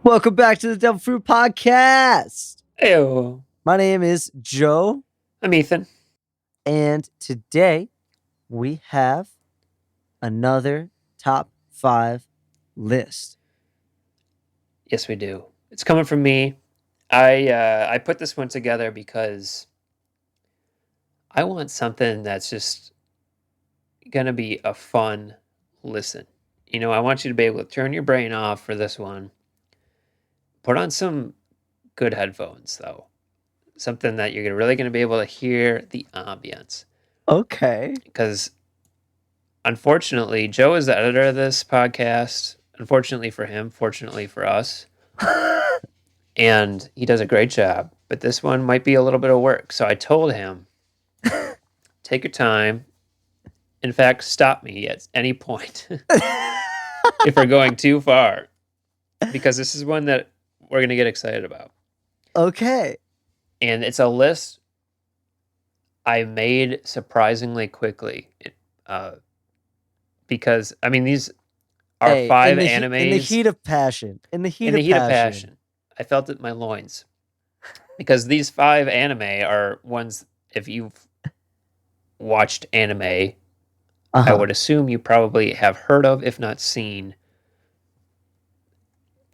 Welcome back to the Devil Fruit Podcast. Heyo. My name is Joe, I'm Ethan. and today we have another top 5 list. Yes, we do. It's coming from me. I put this one together because I want something that's just gonna be a fun listen. You know, I want you to be able to turn your brain off for this one. Put on some good headphones, though. Something that you're really gonna be able to hear the ambience. Okay. Because unfortunately, Joe is the editor of this podcast. Unfortunately for him, fortunately for us. And he does a great job, but this one might be a little bit of work. So I told him, take your time. In fact, stop me at any point if we're going too far, because this is one that we're going to get excited about. Okay. And it's a list I made surprisingly quickly. Because, I mean, these are Hey, 5 in animes. In the heat of passion. In the heat of passion. I felt it in my loins. Because these 5 anime are ones, if you've watched anime, I would assume you probably have heard of, if not seen,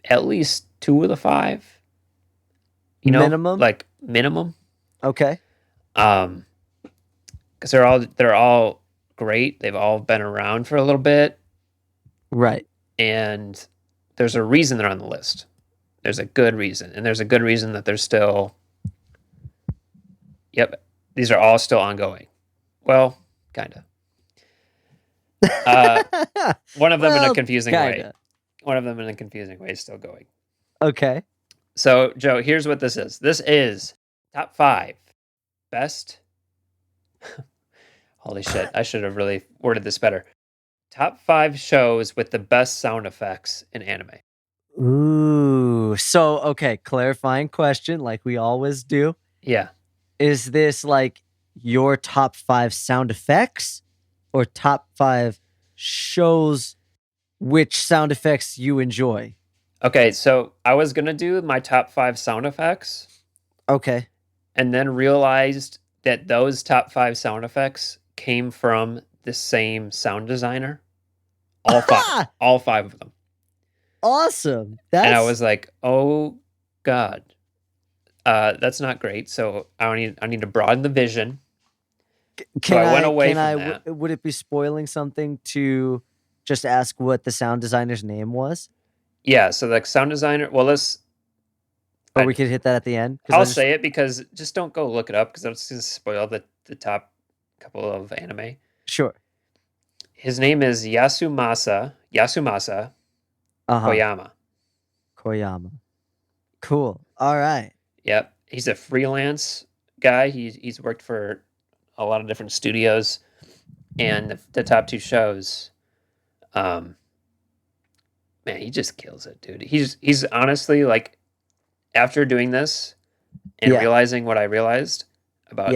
at least 2 of the 5. You know, minimum? like minimum. Okay. Because they're all great. They've all been around for a little bit. Right. And there's a reason they're on the list. There's a good reason. And there's a good reason that they're still... Yep. These are all still ongoing. Well, kind of. One of them in a confusing way. One of them in a confusing way is still going. Okay. So, Joe, here's what this is. This is top 5 best... Holy shit. I should have really worded this better. Top 5 shows with the best sound effects in anime. Ooh. So, okay, clarifying question like we always do. Yeah. Is this like your top 5 sound effects or top 5 shows which sound effects you enjoy? Okay, so I was going to do my top 5 sound effects. Okay. And then realized that those top 5 sound effects came from the same sound designer. All 5. All 5 of them. Awesome. And I was like, oh, God. That's not great. So I need to broaden the vision. So I went away from that. Would it be spoiling something to just ask what the sound designer's name was? Yeah, so the sound designer, well, we could hit that at the end. I'll say it because just don't go look it up because that's going to spoil the top couple of anime. Sure. His name is Yasumasa Koyama. Koyama. Cool. All right. Yep. He's a freelance guy. He's worked for a lot of different studios, and the top 2 shows, man, he just kills it, dude. He's honestly, like, after doing this and realizing what I realized about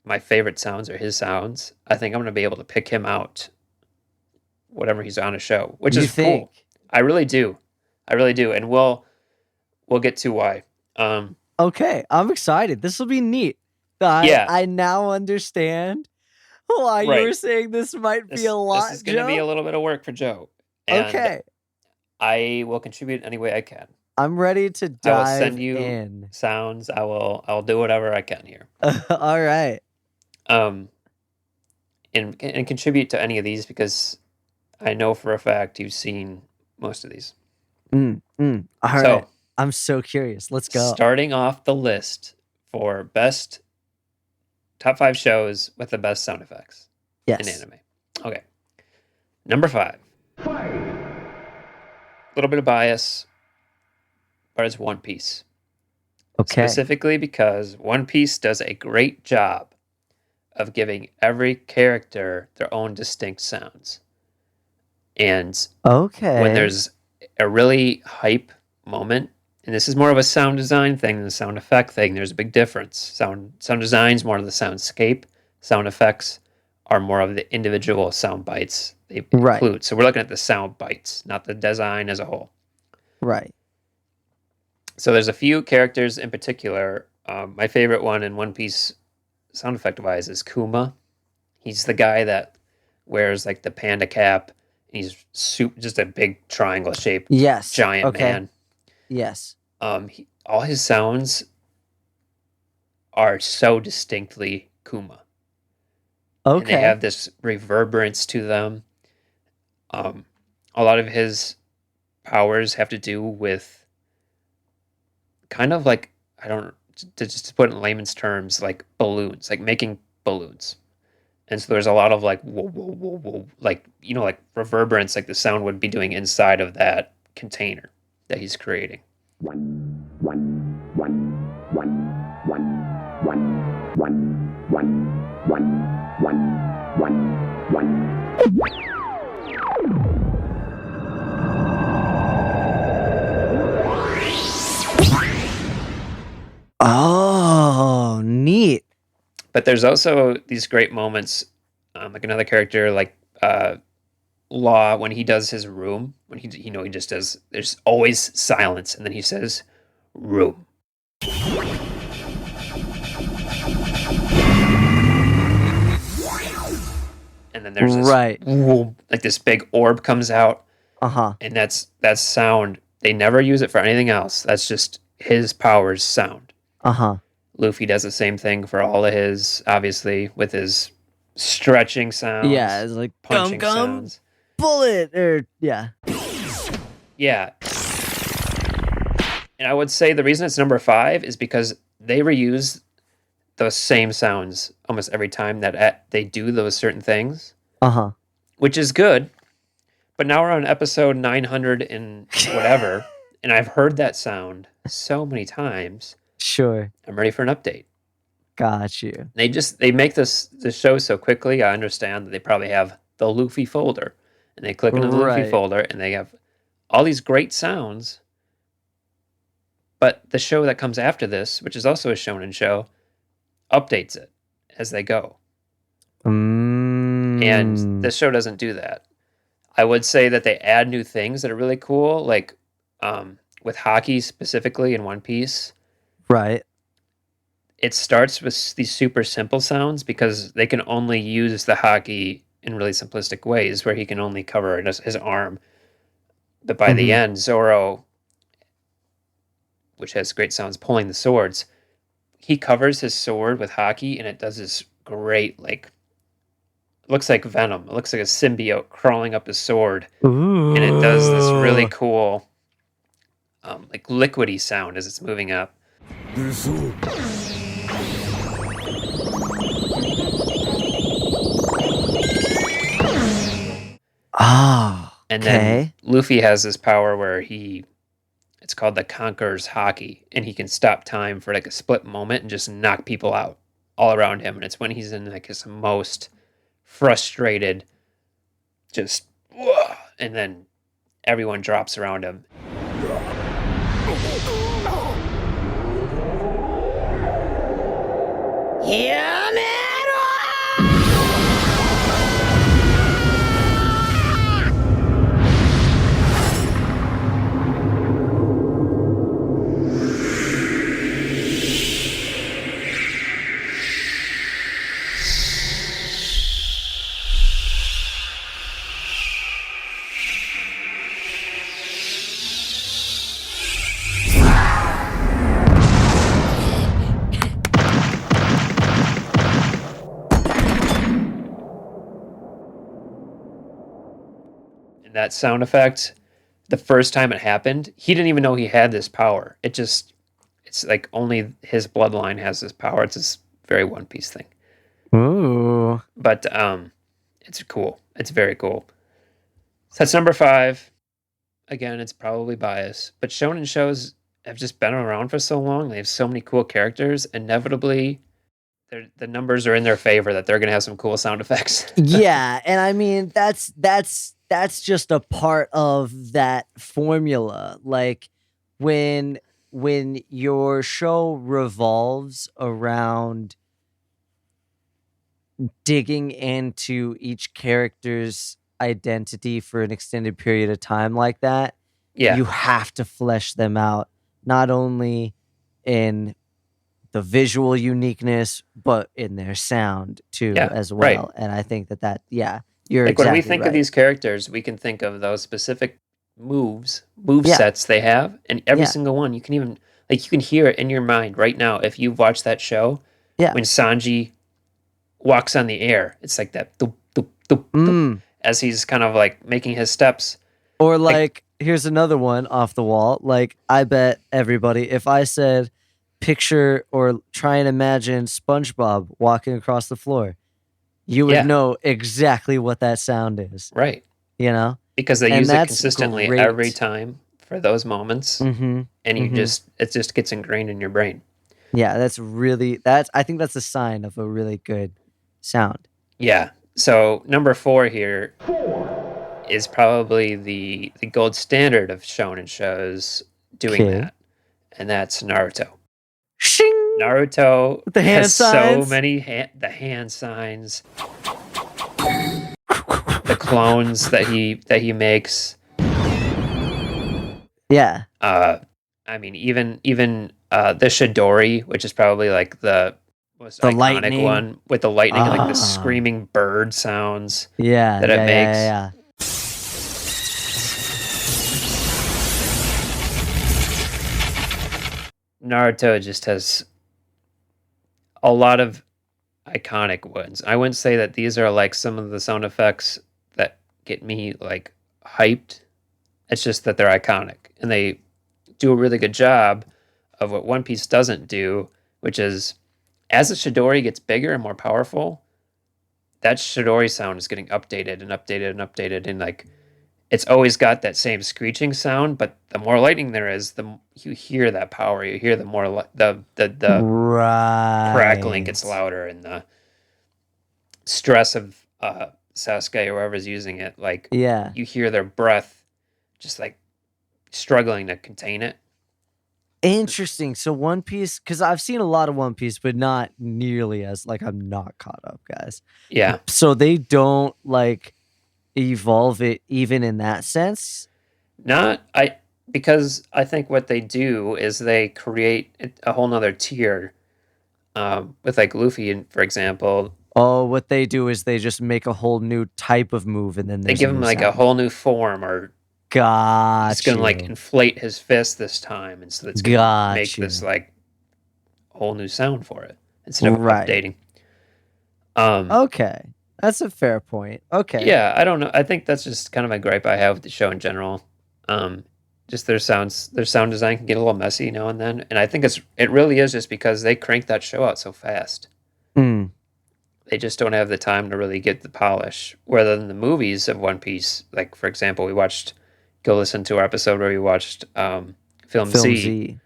my favorite sounds or his sounds, I think I'm going to be able to pick him out whatever he's on a show, which is cool. I really do. And we'll get to why. Okay, I'm excited. This will be neat. I now understand why you were saying this might be a lot, This is going to be a little bit of work for Joe. And okay. I will contribute any way I can. I'm ready to dive in. I will send you sounds. I'll do whatever I can here. All right. And contribute to any of these because I know for a fact you've seen most of these. All right. I'm so curious. Let's go. Starting off the list for best top 5 shows with the best sound effects in anime. Okay. Number 5. A little bit of bias, but it's One Piece. Okay. Specifically because One Piece does a great job of giving every character their own distinct sounds. And when there's a really hype moment, and this is more of a sound design thing than a sound effect thing, there's a big difference. Sound design is more of the soundscape. Sound effects are more of the individual sound bites they include. So we're looking at the sound bites, not the design as a whole. Right. So there's a few characters in particular. My favorite one in One Piece, sound effect wise, is Kuma. He's the guy that wears like the panda cap. He's just a big triangle shaped Yes. giant Okay. man. Yes. All his sounds are so distinctly Kuma, and they Okay. have this reverberance to them. Um, a lot of his powers have to do with kind of like, I don't, to just put it in layman's terms, like balloons, like making balloons. And so there's a lot of like whoa, whoa, whoa, whoa, like, like reverberance, like the sound would be doing inside of that container that he's creating. Oh, neat. But there's also these great moments, like another character like Law, when he does his room, when he just does. There's always silence, and then he says, "Room." And then there's this Right. whoom, like this big orb comes out, Uh-huh. and that's sound. They never use it for anything else. That's just his powers sound. Uh-huh. Luffy does the same thing for all of his, obviously, with his stretching Yeah, sounds, it's like gum punching gum sounds. bullet or yeah. Yeah. And I would say the reason it's number 5 is because they reuse those same sounds almost every time that they do those certain things, Uh-huh. which is good. But now we're on episode 900 and whatever, and I've heard that sound so many times. Sure. I'm ready for an update. Got you. They make this show so quickly. I understand that they probably have the Luffy folder, and they click into the Luffy Right. folder, and they have all these great sounds. But the show that comes after this, which is also a shonen show, updates it as they go. And this show doesn't do that. I would say that they add new things that are really cool, like with hockey specifically in One Piece. Right. It starts with these super simple sounds because they can only use the hockey in really simplistic ways, where he can only cover his arm. But by the end, Zoro, which has great sounds, pulling the swords, he covers his sword with hockey, and it does this great, like, it looks like venom. It looks like a symbiote crawling up his sword, Ooh. and it does this really cool, like liquidy sound as it's moving up. Ah. And Okay. then Luffy has this power where it's called the Conqueror's Hockey, and he can stop time for like a split moment and just knock people out all around him. And it's when he's in like his most frustrated, just, and then everyone drops around him. And that sound effect, the first time it happened, he didn't even know he had this power. It's like only his bloodline has this power. It's this very One Piece thing. Ooh. But it's cool. It's very cool. So that's number 5. Again, it's probably bias, but shonen shows have just been around for so long. They have so many cool characters. Inevitably, the numbers are in their favor that they're going to have some cool sound effects. Yeah, and I mean that's just a part of that formula. Like when your show revolves around digging into each character's identity for an extended period of time like that, Yeah. you have to flesh them out not only in the visual uniqueness, but in their sound too Yeah, as right. well. And I think that yeah, you're Like when we exactly think of right. these characters, we can think of those specific move Yeah, sets they have, and every yeah, single one you can even like you can hear it in your mind right now if you've watched that show yeah. when Sanji walks on the air. It's like that doop, doop, doop, doop, Mm. as he's kind of like making his steps. Or Like, like, here's another one off the wall. Like, I bet everybody, if I said, picture or try and imagine SpongeBob walking across the floor, you would yeah, know exactly what that sound is. right. You know, Because they and use it that's consistently every great. time for those moments, Mm-hmm. and Mm-hmm. it just gets ingrained in your brain. Yeah, that's I think that's a sign of a really good sound. Yeah. So number 4 here is probably the gold standard of shonen shows doing Okay. that, and that's Naruto. Shing Naruto with the has hand so signs. many the hand signs, the clones that he makes. Yeah. Uh, I mean, even the Shidori, which is probably like the most The iconic lightning. one with the lightning and like the Ah. screaming bird sounds Yeah, that it yeah, yeah, makes. yeah, Naruto just has a lot of iconic ones. I wouldn't say that these are like some of the sound effects that get me like hyped. It's just that they're iconic and they do a really good job of what One Piece doesn't do, which is as the Shidori gets bigger and more powerful, that Shidori sound is getting updated and updated and updated, and like it's always got that same screeching sound. But the more lightning there is, you hear that power. You hear the more the crackling gets Right. louder, and the stress of Sasuke or whoever's using it, like Yeah. you hear their breath, just like struggling to contain it. Interesting. So One Piece, because I've seen a lot of One Piece, but not nearly as like I'm not caught up, guys. Yeah, So they don't like evolve it even in that sense. not I because I think what they do is they create a whole nother tier with like Luffy, for example. Oh, what they do is they just make a whole new type of move, and then They there's a give him new like a sound. whole new form, or he's Got gonna like you. inflate his fist this time, and so it's gonna Got make this you. like whole new sound for it instead of Right. updating. Um, Okay. That's a fair point. Okay. yeah, I don't know. I think that's just kind of a gripe I have with the show in general. Um, just their sound design can get a little messy now and then, and I think it really is just because they crank that show out so fast. Mm. They just don't have the time to really get the polish. Whether in the movies of One Piece, like for example, go listen to our episode where we watched Film Film Z. Z.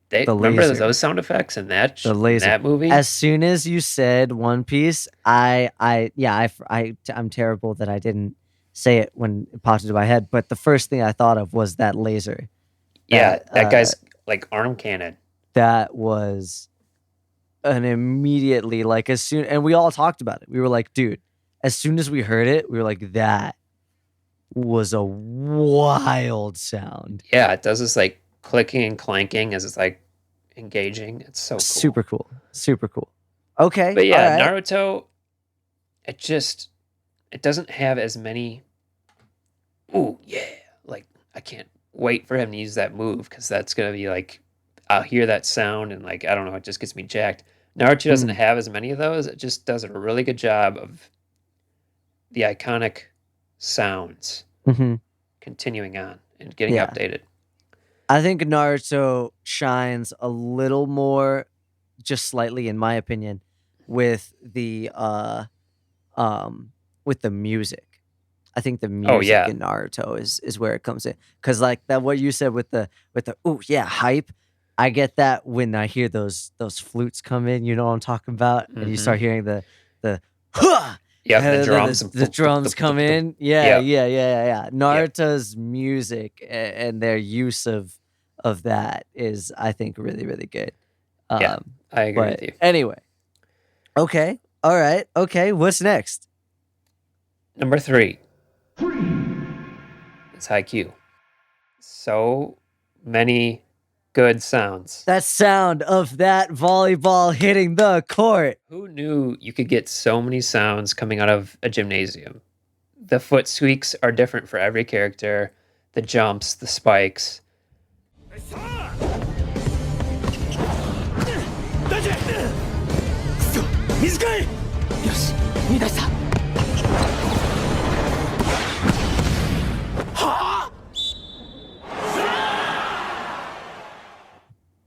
They The remember laser. those sound effects in The in laser. that movie. As soon as you said One Piece, yeah, I'm terrible that I didn't say it when it popped into my head. But the first thing I thought of was that laser. Yeah, That that guy's like arm cannon. that was an immediately like as soon, and we all talked about it. We were like, dude, as soon as we heard it, we were like, that was a wild sound. Yeah, it does this like clicking and clanking as it's like engaging. It's so cool. Super cool. Super cool. Okay. But All yeah, right. Naruto, it just it doesn't have as many. Ooh, yeah! Like I can't wait for him to use that move because that's gonna be like I'll hear that sound and like I don't know, it just gets me jacked. Naruto doesn't Mm, have as many of those. It just does a really good job of the iconic sounds hmm. continuing on and getting Yeah. updated. I think Naruto shines a little more, just slightly, in my opinion, with um with the music. I think the Oh music yeah, in Naruto is where it comes in. Cause like that what you said with the oh yeah, hype. I get that when I hear those flutes come in, you know what I'm talking about? And you mm-hmm. start hearing the huh, Yep, the and then drums and the drums come in. Yeah, Yep, yeah, yeah, yeah, yeah. yep, Naruto's music and their use of that is, I think, really, really good. yeah. Um, I agree with but you. anyway, okay, all right, okay. What's next? Number 3 is Haikyuu. So many good sounds. That sound of that volleyball hitting the court. Who knew you could get so many sounds coming out of a gymnasium? The foot squeaks are different for every character. The jumps, the spikes.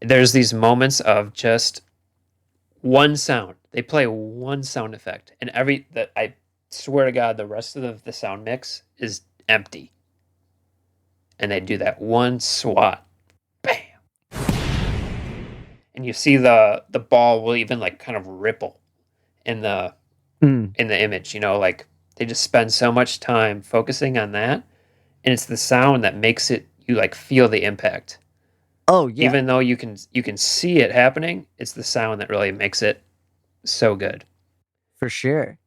There's these moments of just one sound. They play one sound effect, and I swear to God, the rest of the sound mix is empty. And they do that one swat, bam, and you see the ball will even like kind of ripple in the image. Like they just spend so much time focusing on that, and it's the sound that makes it you like feel the impact. Oh yeah. Even though you can see it happening, it's the sound that really makes it so good. For sure.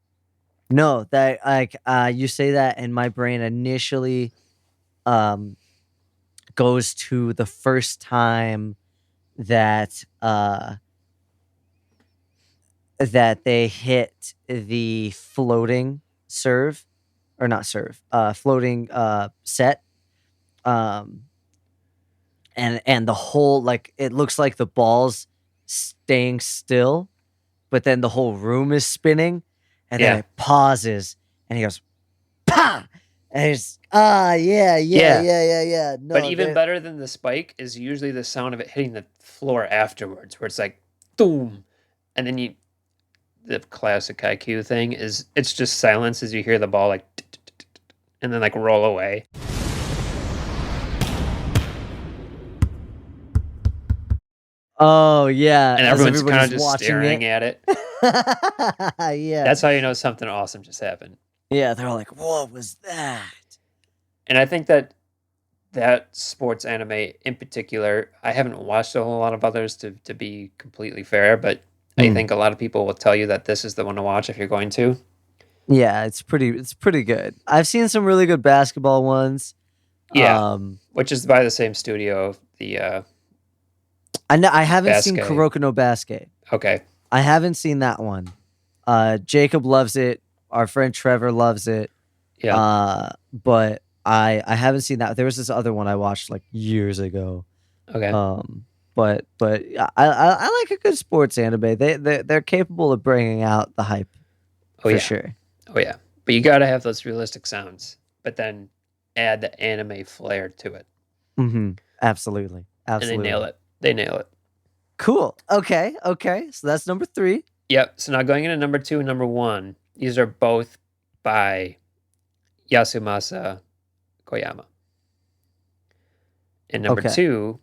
No, that like you say that and my brain initially goes to the first time that that they hit the floating serve or not serve, floating set. And the whole like it looks like the ball's staying still, but then the whole room is spinning, and then Yeah. it pauses, and he goes, "Pa!" And it's yeah. No, But even better than the spike is usually the sound of it hitting the floor afterwards, where it's like, boom, and then the classic IQ thing is it's just silence as you hear the ball like, and then like roll away. Oh yeah, And as everyone's kind of everybody's just staring at it. Yeah, That's how you know something awesome just happened. yeah. They're like, "What was that?" And I think that sports anime in particular, I haven't watched a whole lot of others to be completely fair, but I think a lot of people will tell you that this is the one to watch if you're going to. Yeah, it's pretty good. I've seen some really good basketball ones. Yeah, which is by the same studio. I haven't seen Basket. Kuroko no Basket. Okay. I haven't seen that one. Jacob loves it. Our friend Trevor loves it. Yeah. But I haven't seen that. There was this other one I watched like years ago. Okay. But I like a good sports anime. They're capable of bringing out the hype. For sure. Oh yeah. But you got to have those realistic sounds, but then add the anime flair to it. Mm-hmm. Absolutely. And they nail it. They nail it. Cool. Okay. So that's number 3. Yep. So now going into number 2 and number 1, these are both by Yasumasa Koyama. And number 2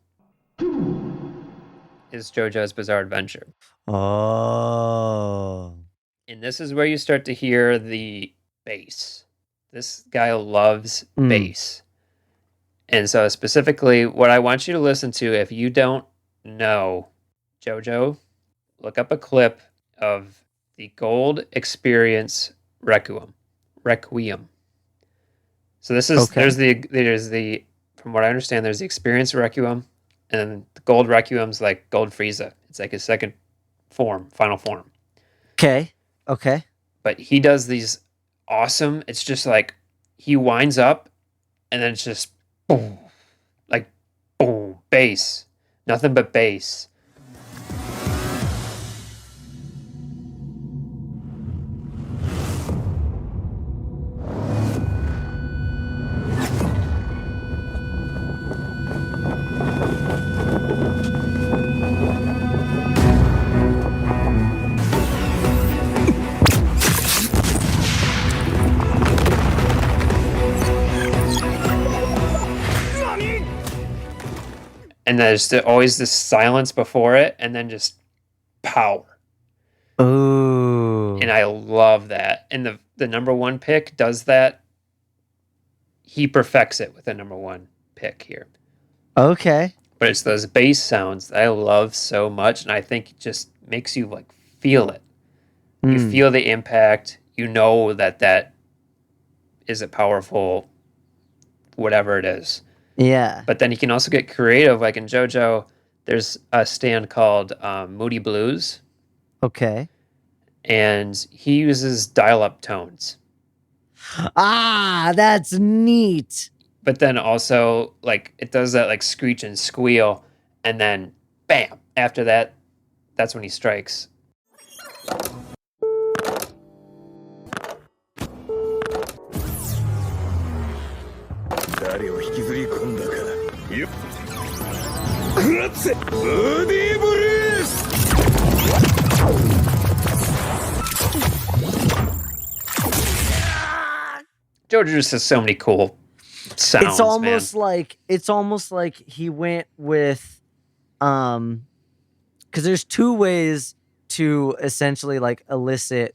is JoJo's Bizarre Adventure. Oh. And this is where you start to hear the bass. This guy loves bass. And so specifically, what I want you to listen to, if you don't know JoJo, look up a clip of the Gold Experience Requiem. So this is there's the from what I understand, there's the Experience Requiem, and then the Gold Requiem's like Gold Frieza. It's like his second form, final form. Okay. But he does these awesome. It's just like he winds up, and then it's just boom, like boom, bass, nothing but bass. And there's always this silence before it, and then just power. Ooh. And I love that. And the number 1 pick does that. He perfects it with the number 1 pick here. Okay. But it's those bass sounds that I love so much, and I think it just makes you like feel it. You feel the impact. You know that is a powerful whatever it is. Yeah. But then you can also get creative, like in JoJo. there's a stand called Moody Blues, Okay. and he uses dial-up tones. Ah, that's neat. But then also like it does that like screech and squeal, and then bam! After that, that's when he strikes. 誰を引きずり込んだかよ食らってボディーブレース George just has so many cool sounds. It's almost like he went with because there's two ways to essentially like elicit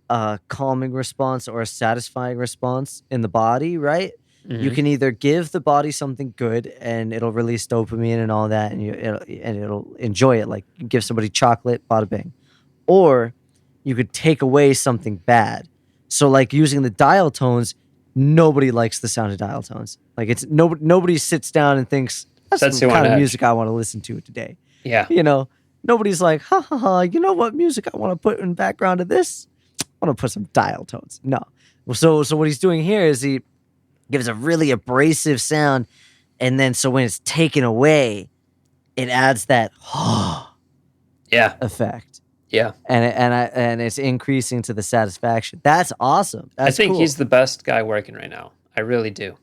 a calming response or a satisfying response in the body, right? You can either give the body something good and it'll release dopamine and all that, and it'll enjoy it. Like you give somebody chocolate, bada bing. Or you could take away something bad. So like using the dial tones, nobody likes the sound of dial tones. Like it's nobody sits down and thinks that's Sets the you on kind of edge. music I want to listen to today. Yeah. You know, nobody's like, ha ha ha, you know what music I want to put in background of this? I want to put some dial tones. No. So what he's doing here is he gives a really abrasive sound, and then so when it's taken away, it adds that Yeah. effect. Yeah. And it's increasing to the satisfaction. That's awesome. That's I think cool. he's the best guy working right now. I really do.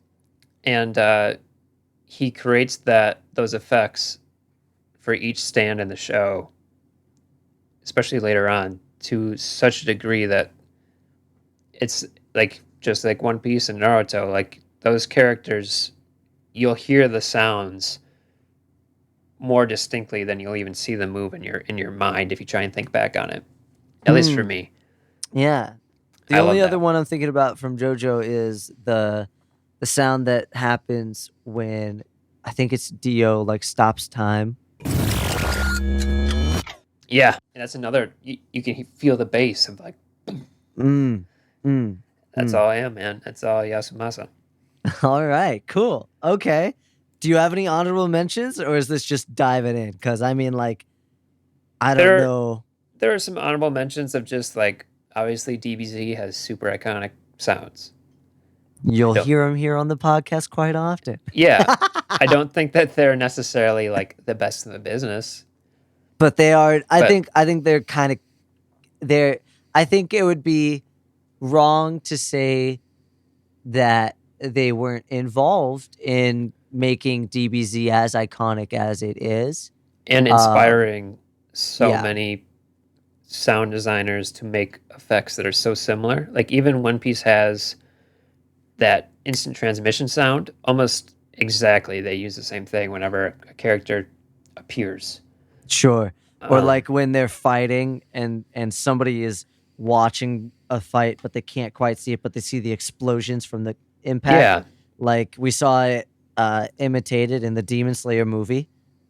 And he creates those effects for each stand in the show, especially later on, to such a degree that it's like just like One Piece and Naruto, like those characters, you'll hear the sounds more distinctly than you'll even see them move in your mind if you try and think back on it. At least for me. Yeah. The I only love other that. one I'm thinking about from JoJo is the sound that happens when I think it's Dio like stops time. Yeah, and that's another. You can feel the bass of like. That's all I am, man. That's all Yasumasa. All right, cool. Okay. Do you have any honorable mentions, or is this just diving in? Because I mean, like, I don't know. There are some honorable mentions of just like obviously DBZ has super iconic sounds. You'll hear them here on the podcast quite often. Yeah, I don't think that they're necessarily like the best in the business, but they are. I think they're kind of. They're. I think it would be wrong to say that they weren't involved in making DBZ as iconic as it is and inspiring many sound designers to make effects that are so similar. Like even One Piece has that instant transmission sound almost exactly. They use the same thing whenever a character appears. Sure. Or like when they're fighting and somebody is watching a fight, but they can't quite see it, but they see the explosions from the impact. Yeah. Like we saw it imitated in the Demon Slayer movie,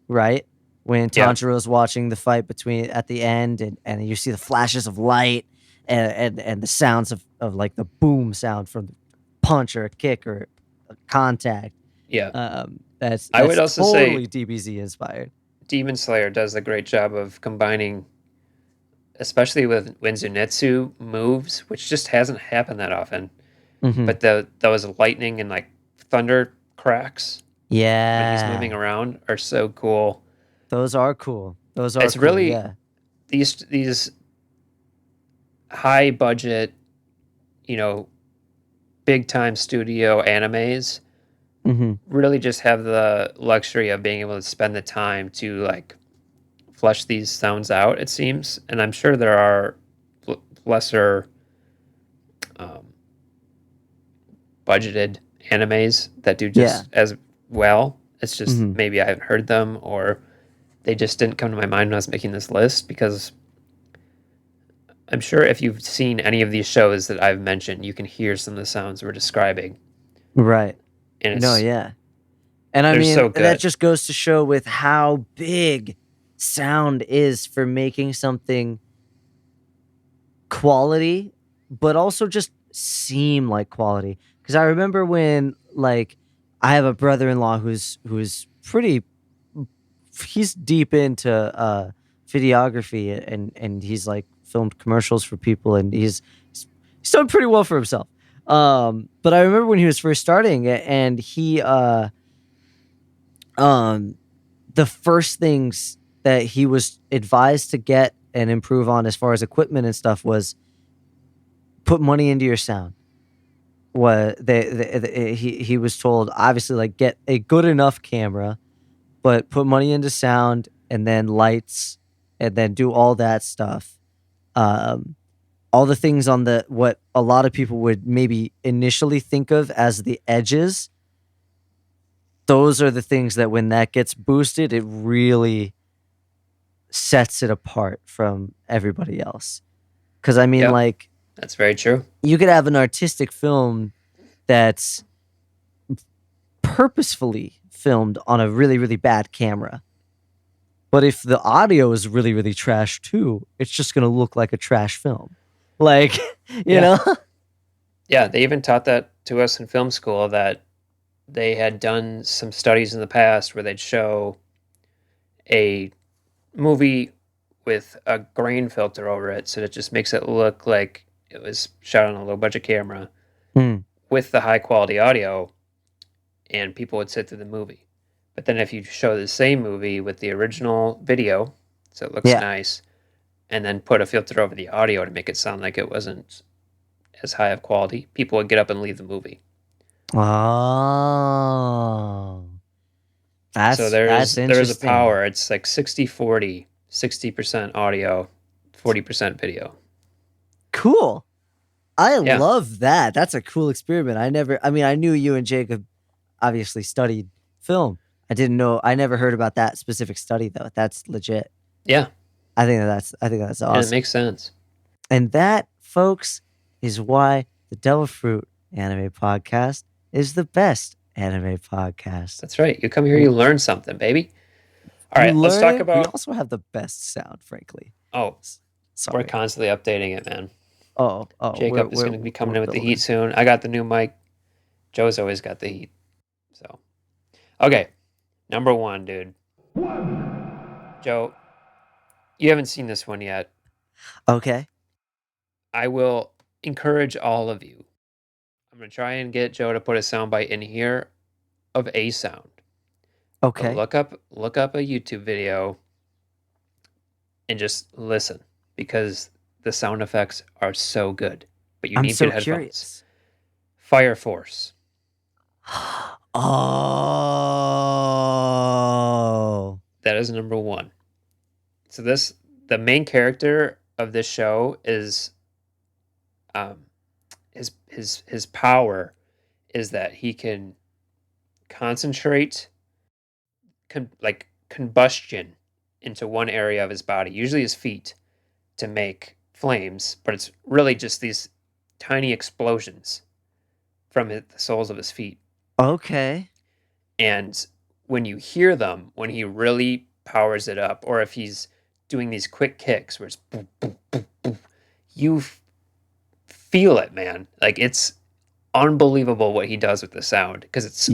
right? When Tanjiro's watching the fight at the end and you see the flashes of light and the sounds of like the boom sound from the punch or a kick or a contact. Yeah. That's I would also totally say DBZ inspired. Demon Slayer does a great job of combining, especially when Zenitsu moves, which just hasn't happened that often. Mm-hmm. But those lightning and like thunder cracks when he's moving around are so cool. Those are cool. It's really these high budget, big time studio animes really just have the luxury of being able to spend the time to like flesh these sounds out, it seems. And I'm sure there are lesser budgeted animes that do just as well. It's just maybe I haven't heard them, or they just didn't come to my mind when I was making this list, because I'm sure if you've seen any of these shows that I've mentioned, you can hear some of the sounds we're describing. Right. And and I mean, so good. that just goes to show with how big sound is for making something quality, but also just seem like quality. Because I remember when, like, I have a brother-in-law who's pretty he's deep into videography, and he's like filmed commercials for people, and he's done pretty well for himself. But I remember when he was first starting, and he um the first things that he was advised to get and improve on as far as equipment and stuff was put money into your sound. What he was told, obviously, like, get a good enough camera, but put money into sound and then lights, and then do all that stuff. Um, all the things on the what a lot of people would maybe initially think of as the edges. Those are the things that when that gets boosted, it really sets it apart from everybody else. Because I mean, Yep, like, that's very true. you could have an artistic film that's purposefully filmed on a really, really bad camera. But if the audio is really, really trash too, it's just going to look like a trash film. Like, you Yeah. know? Yeah, they even taught that to us in film school, that they had done some studies in the past where they'd show a movie with a grain filter over it, so it just makes it look like it was shot on a low budget camera Hmm. with the high quality audio, and people would sit through the movie. But then if you show the same movie with the original video, so it looks Yeah. nice, and then put a filter over the audio to make it sound like it wasn't as high of quality, people would get up and leave the movie. Oh. So That's there is a interesting. power. It's like 60-40, 60% audio, 40% video. Cool. I Yeah. love that. That's a cool experiment. I mean, I knew you and Jacob obviously studied film. I never heard about that specific study though. That's legit. Yeah. I think that's And it awesome. makes sense. And that, folks, is why the Devil Fruit Anime Podcast is the best anime podcast. That's right. You come here, you learn something, baby. All You right, let's talk learn it. We about. also have the best sound, frankly. Oh, Sorry. we're constantly updating it, man. Oh, Jacob is going to be coming in with the heat soon. I got the new mic. Joe's always got the heat. So, okay, number one, dude. Joe, you haven't seen this one yet. Okay. I will encourage all of you. I'm going to try and get Joe to put a soundbite in here of a sound. But Okay. look up a YouTube video and just listen, because the sound effects are so good. But you I'm need so good headphones. curious. Fire Force. Oh. That is number one. So the main character of this show is his power is that he can concentrate like combustion into one area of his body, usually his feet, to make flames, but it's really just these tiny explosions from the soles of his feet. Okay. And when you hear them, when he really powers it up, or if he's doing these quick kicks where it's boom, boom, boom, boom, you feel it, man. Like, it's unbelievable what he does with the sound, because it's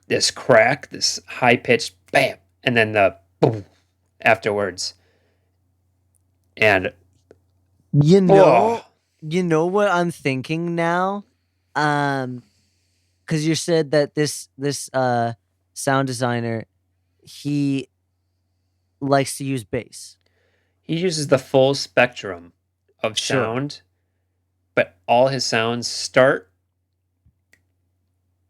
this crack, this high pitched bam, and then the boom afterwards. And You know, oh, you know what I'm thinking now? Because you said that this sound designer, he likes to use bass. he uses the full spectrum of Sure. sound, but all his sounds start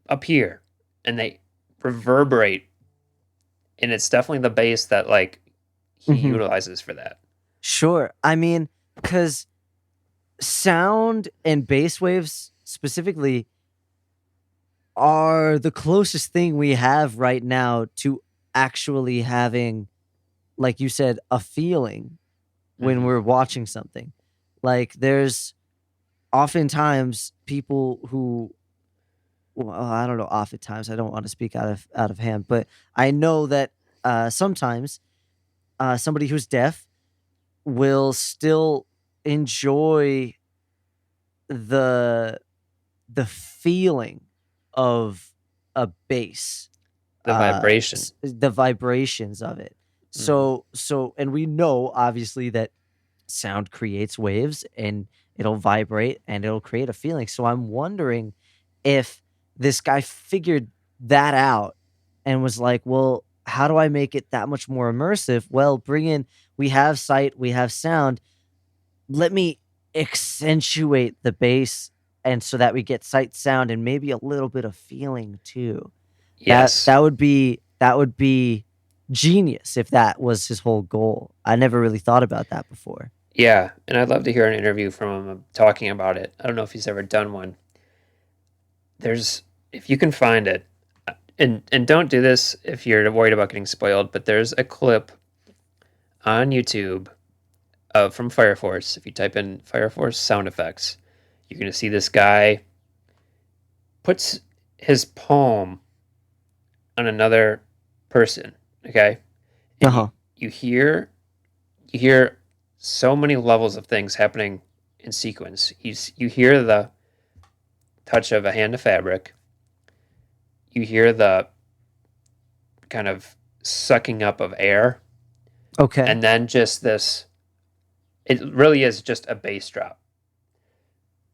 up here and they reverberate, and it's definitely the bass that like he Mhm. utilizes for that. Sure. I mean, because sound and bass waves specifically are the closest thing we have right now to actually having, like you said, a feeling when Mhm. we're watching something. Like, there's oftentimes people who, well, I don't know, oftentimes, I don't want to speak out of hand, but I know that sometimes somebody who's deaf will still enjoy the feeling of a bass The vibration. the vibrations of it. So and we know obviously that sound creates waves and it'll vibrate and it'll create a feeling. So I'm wondering if this guy figured that out and was like, well, how do I make it that much more immersive? Well, we have sight, we have sound. Let me accentuate the bass, and so that we get sight, sound, and maybe a little bit of feeling too. Yes. That would be genius if that was his whole goal. I never really thought about that before. Yeah, and I'd love to hear an interview from him talking about it. I don't know if he's ever done one. If you can find it, and don't do this if you're worried about getting spoiled, but there's a clip on YouTube from Fire Force. If you type in Fire Force sound effects, you're going to see this guy puts his palm on another person, okay? And you hear so many levels of things happening in sequence. You hear the touch of a hand of fabric. You hear the kind of sucking up of air. Okay. And then just this, it really is just a bass drop.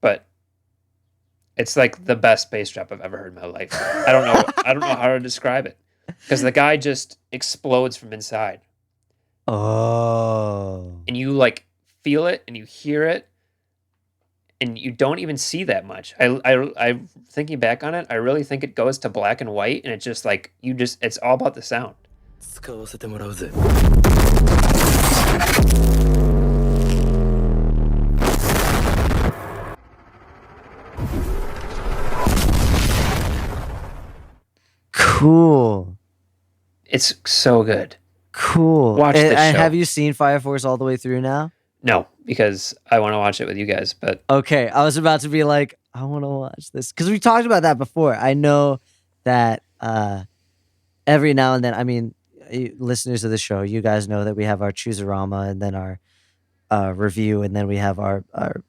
But it's like the best bass drop I've ever heard in my life. I don't know how to describe it. Because the guy just explodes from inside. Oh. And you like feel it and you hear it and you don't even see that much. I thinking back on it, I really think it goes to black and white and it's just like it's all about the sound. Cool. It's so good. Cool. Watch this show. Have you seen Fire Force all the way through now? No, because I want to watch it with you guys, but okay, I was about to be like, I want to watch this because we talked about that before. I know that every now and then, I mean, listeners of the show, you guys know that we have our Choose-A-Rama and then our review, and then we have our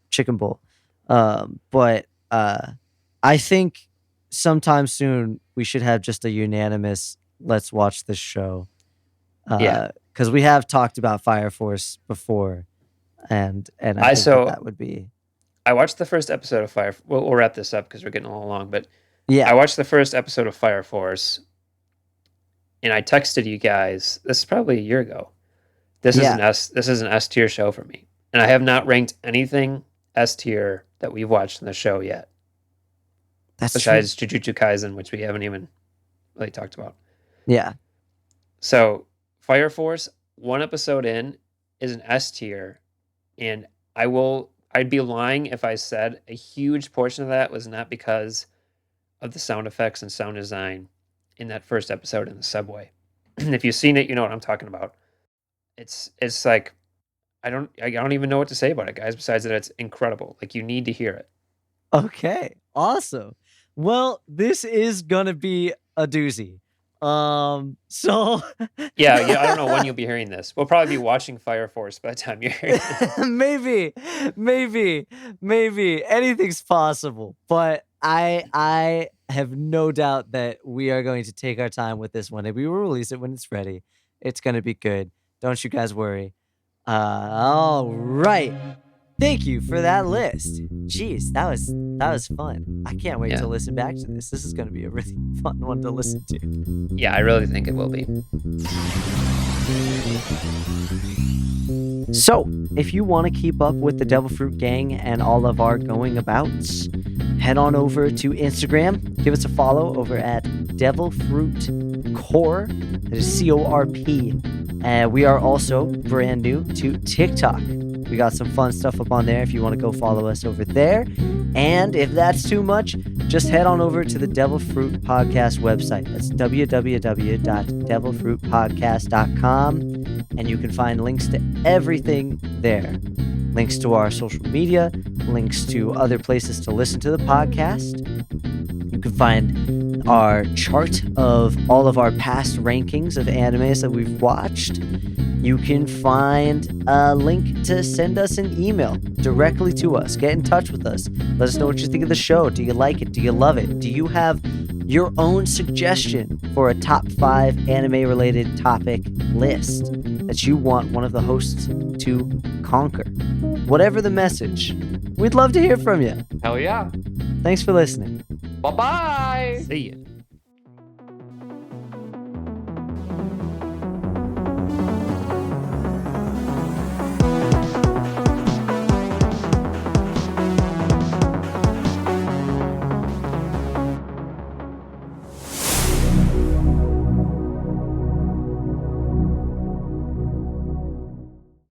Chicken Bowl. But I think sometime soon we should have just a unanimous let's watch this show. Because we have talked about Fire Force before, and I think that would be. I watched the first episode of Fire. We'll wrap this up because we're getting a little long, but yeah, I watched the first episode of Fire Force, and I texted you guys. This is probably a year ago. This is an S tier show for me, and I have not ranked anything S tier that we've watched in the show yet. That's besides Jujutsu Kaisen, which we haven't even really talked about. Yeah. So Fire Force, one episode in, is an S tier, and I'd be lying if I said a huge portion of that was not because of the sound effects and sound design in that first episode in the subway. If you've seen it, you know what I'm talking about. It's like I don't even know what to say about it, guys, besides that it's incredible. Like, you need to hear it. Okay. Awesome. Well, this is gonna be a doozy. So yeah, I don't know when you'll be hearing this. We'll probably be watching Fire Force by the time you're hearing it. maybe anything's possible, but I have no doubt that we are going to take our time with this one, and we will release it when it's ready. It's going to be good. Don't you guys worry. All right. Thank you for that list. Jeez, that was fun. I can't wait to listen back to this. This is going to be a really fun one to listen to. Yeah, I really think it will be. So, if you want to keep up with the Devil Fruit Gang and all of our going abouts, head on over to Instagram. Give us a follow over at Devil Fruit Core. That is CORP. And we are also brand new to TikTok. We got some fun stuff up on there if you want to go follow us over there. And if that's too much, just head on over to the Devil Fruit Podcast website. That's www.devilfruitpodcast.com. And you can find links to everything there. Links to our social media, links to other places to listen to the podcast. You can find our chart of all of our past rankings of animes that we've watched. You can find a link to send us an email directly to us. Get in touch with us. Let us know what you think of the show. Do you like it? Do you love it? Do you have your own suggestion for a top 5 anime-related topic list that you want one of the hosts to conquer. Whatever the message, we'd love to hear from you. Hell yeah. Thanks for listening. Bye-bye. See ya.